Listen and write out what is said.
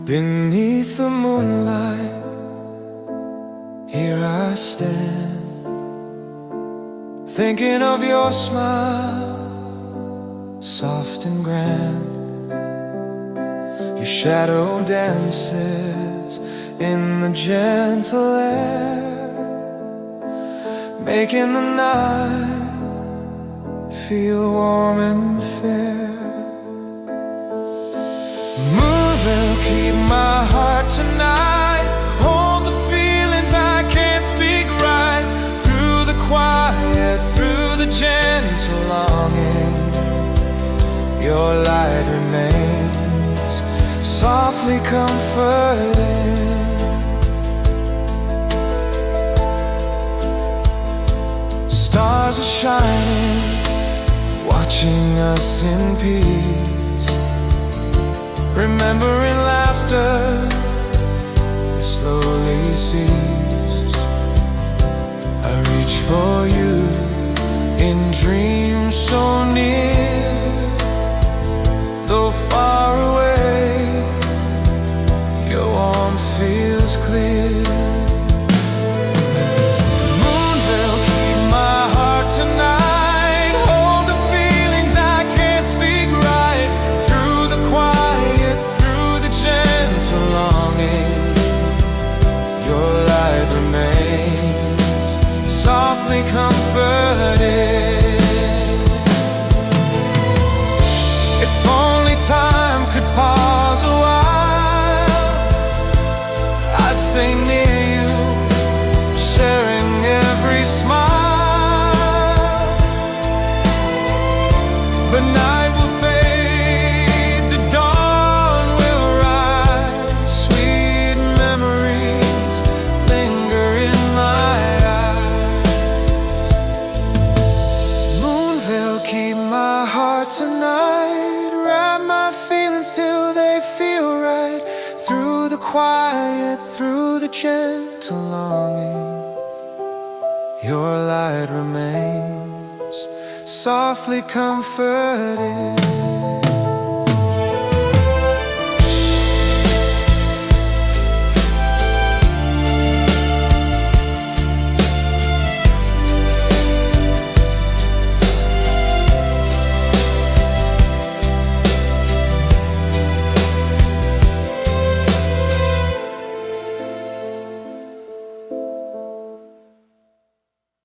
Beneath the moonlight, here I stand, thinking of your smile, soft and grand. Your shadow dances in the gentle air, making the night feel warm and fair. Moon will keep my heart tonight, hold the feelings I can't speak right, through the quiet, through the gentle longing. Your light remains softly comforting. Stars are shining, watching us in peace, remembering laughter that slowly cease. I reach for you in dreams so near, though far away, your warmth feels clear. Moon will keep my heart tonight, hold the feelings I can't speak right, through the quiet, through the gentle longing. Your light remains softly comforting. If only time could pause a while, I'd stay near you, sharing every smile. But night will fade, the dawn will rise, sweet memories linger in my eyes. Moonville, keep my heart tonight, wrap my feelings till they feel right, through the quiet, through the gentle longing. Your light remains softly comforting.